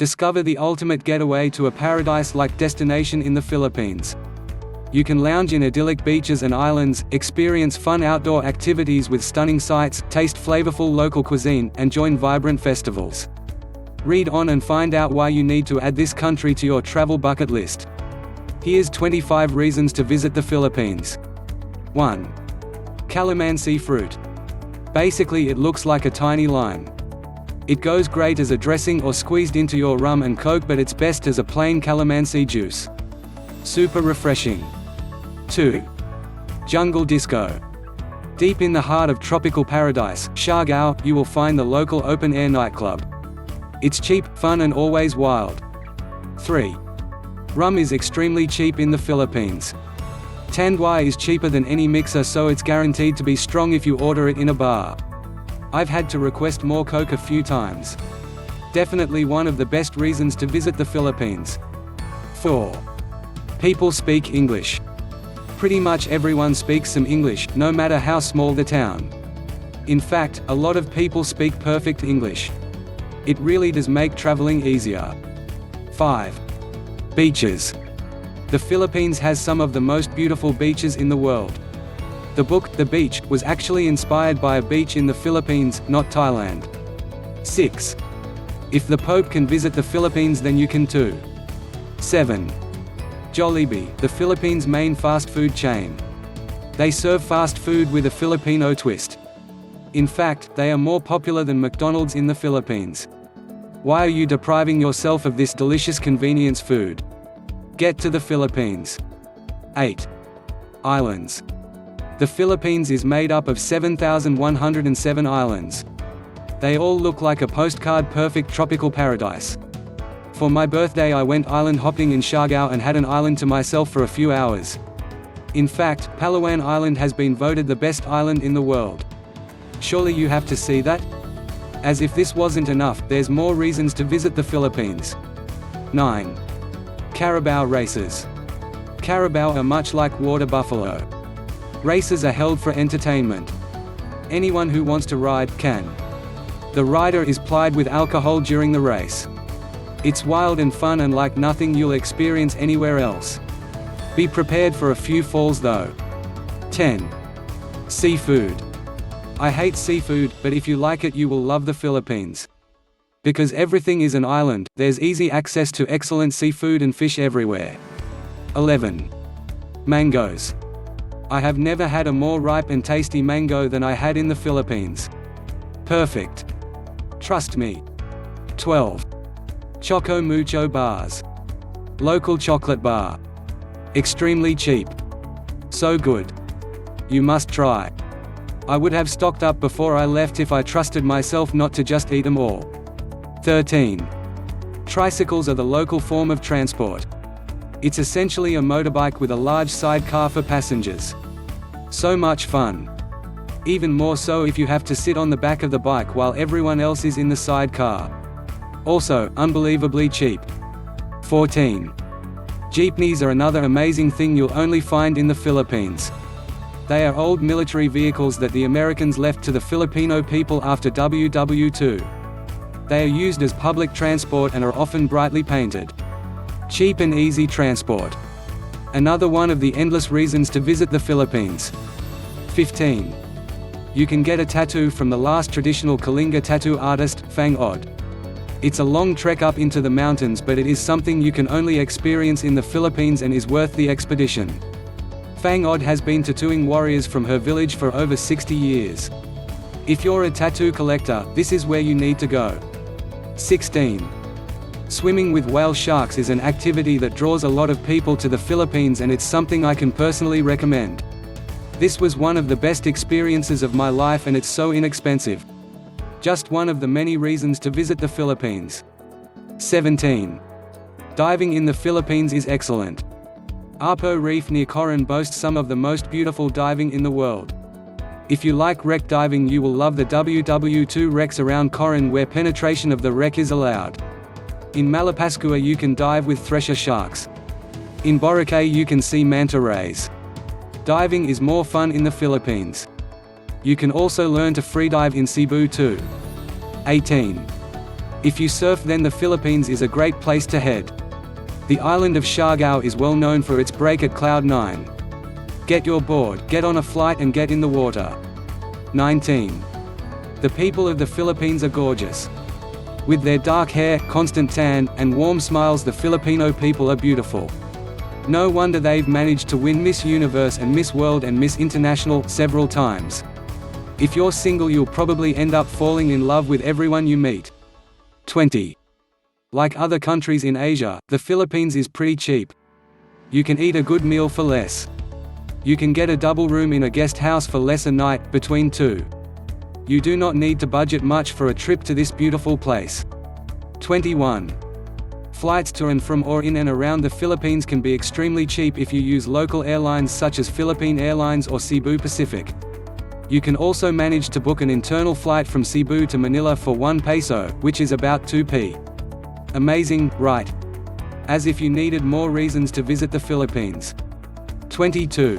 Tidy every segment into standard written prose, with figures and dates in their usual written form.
Discover the ultimate getaway to a paradise-like destination in the Philippines. You can lounge in idyllic beaches and islands, experience fun outdoor activities with stunning sights, taste flavorful local cuisine, and join vibrant festivals. Read on and find out why you need to add this country to your travel bucket list. Here's 25 reasons to visit the Philippines. 1. Calamansi fruit. Basically it looks like a tiny lime. It goes great as a dressing or squeezed into your rum and coke, but it's best as a plain calamansi juice. Super refreshing. 2. Jungle disco. Deep in the heart of tropical paradise, Siargao, you will find the local open-air nightclub. It's cheap, fun and always wild. 3. Rum is extremely cheap in the Philippines. Tanduay is cheaper than any mixer, so it's guaranteed to be strong if you order it in a bar. I've had to request more Coke a few times. Definitely one of the best reasons to visit the Philippines. 4. People speak English. Pretty much everyone speaks some English, no matter how small the town. In fact, a lot of people speak perfect English. It really does make traveling easier. 5. Beaches. The Philippines has some of the most beautiful beaches in the world. The book, The Beach, was actually inspired by a beach in the Philippines, not Thailand. 6. If the Pope can visit the Philippines, then you can too. 7. Jollibee, the Philippines' main fast food chain. They serve fast food with a Filipino twist. In fact, they are more popular than McDonald's in the Philippines. Why are you depriving yourself of this delicious convenience food? Get to the Philippines. 8. Islands. The Philippines is made up of 7,107 islands. They all look like a postcard-perfect tropical paradise. For my birthday I went island hopping in Siargao and had an island to myself for a few hours. In fact, Palawan Island has been voted the best island in the world. Surely you have to see that? As if this wasn't enough, there's more reasons to visit the Philippines. 9. Carabao races. Carabao are much like water buffalo. Races are held for entertainment. Anyone who wants to ride, can. The rider is plied with alcohol during the race. It's wild and fun and like nothing you'll experience anywhere else. Be prepared for a few falls though. 10. Seafood. I hate seafood, but if you like it you will love the Philippines. Because everything is an island, there's easy access to excellent seafood and fish everywhere. 11. Mangoes. I have never had a more ripe and tasty mango than I had in the Philippines. Perfect. Trust me. 12. Choco Mucho bars. Local chocolate bar. Extremely cheap. So good. You must try. I would have stocked up before I left if I trusted myself not to just eat them all. 13. Tricycles are the local form of transport. It's essentially a motorbike with a large sidecar for passengers. So much fun. Even more so if you have to sit on the back of the bike while everyone else is in the sidecar. Also, unbelievably cheap. 14. Jeepneys are another amazing thing you'll only find in the Philippines. They are old military vehicles that the Americans left to the Filipino people after World War II. They are used as public transport and are often brightly painted. Cheap and easy transport. Another one of the endless reasons to visit the Philippines. 15. You can get a tattoo from the last traditional Kalinga tattoo artist, Fang Od. It's a long trek up into the mountains, but it is something you can only experience in the Philippines and is worth the expedition. Fang Od has been tattooing warriors from her village for over 60 years. If you're a tattoo collector, this is where you need to go. 16. Swimming with whale sharks is an activity that draws a lot of people to the Philippines, and it's something I can personally recommend. This was one of the best experiences of my life, and it's so inexpensive. Just one of the many reasons to visit the Philippines. 17. Diving in the Philippines is excellent. Apo Reef near Coron boasts some of the most beautiful diving in the world. If you like wreck diving you will love the WW2 wrecks around Coron where penetration of the wreck is allowed. In Malapascua you can dive with thresher sharks. In Boracay you can see manta rays. Diving is more fun in the Philippines. You can also learn to freedive in Cebu too. 18. If you surf, then the Philippines is a great place to head. The island of Siargao is well known for its break at Cloud 9. Get your board, get on a flight and get in the water. 19. The people of the Philippines are gorgeous. With their dark hair, constant tan, and warm smiles, the Filipino people are beautiful. No wonder they've managed to win Miss Universe and Miss World and Miss International several times. If you're single, you'll probably end up falling in love with everyone you meet. 20. Like other countries in Asia, the Philippines is pretty cheap. You can eat a good meal for less. You can get a double room in a guest house for less a night, between two. You do not need to budget much for a trip to this beautiful place. 21. Flights to and from or in and around the Philippines can be extremely cheap if you use local airlines such as Philippine Airlines or Cebu Pacific. You can also manage to book an internal flight from Cebu to Manila for 1 peso, which is about 2p. Amazing, right? As if you needed more reasons to visit the Philippines. 22.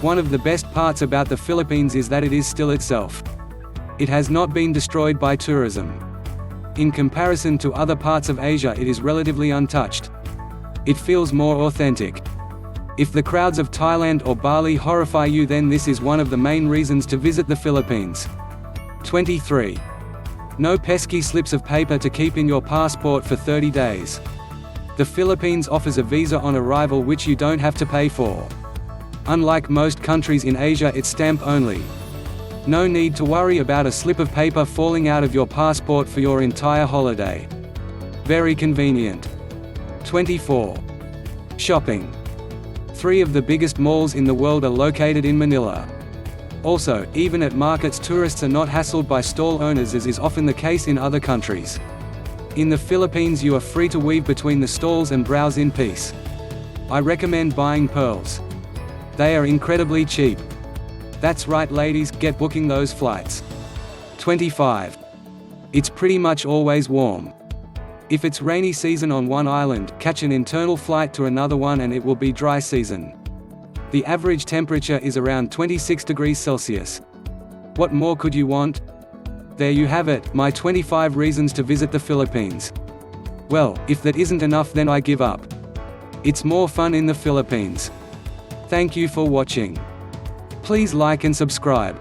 One of the best parts about the Philippines is that it is still itself. It has not been destroyed by tourism. In comparison to other parts of Asia, it is relatively untouched. It feels more authentic. If the crowds of Thailand or Bali horrify you, then this is one of the main reasons to visit the Philippines. 23. No pesky slips of paper to keep in your passport for 30 days. The Philippines offers a visa on arrival which you don't have to pay for. Unlike most countries in Asia, it's stamp only. No need to worry about a slip of paper falling out of your passport for your entire holiday. Very convenient. 24. Shopping. 3 of the biggest malls in the world are located in Manila. Also, even at markets, tourists are not hassled by stall owners, as is often the case in other countries. In the Philippines, you are free to weave between the stalls and browse in peace. I recommend buying pearls. They are incredibly cheap. That's right, ladies, get booking those flights. 25. It's pretty much always warm. If it's rainy season on one island, catch an internal flight to another one and it will be dry season. The average temperature is around 26 degrees Celsius. What more could you want? There you have it, my 25 reasons to visit the Philippines. Well, if that isn't enough, then I give up. It's more fun in the Philippines. Thank you for watching. Please like and subscribe.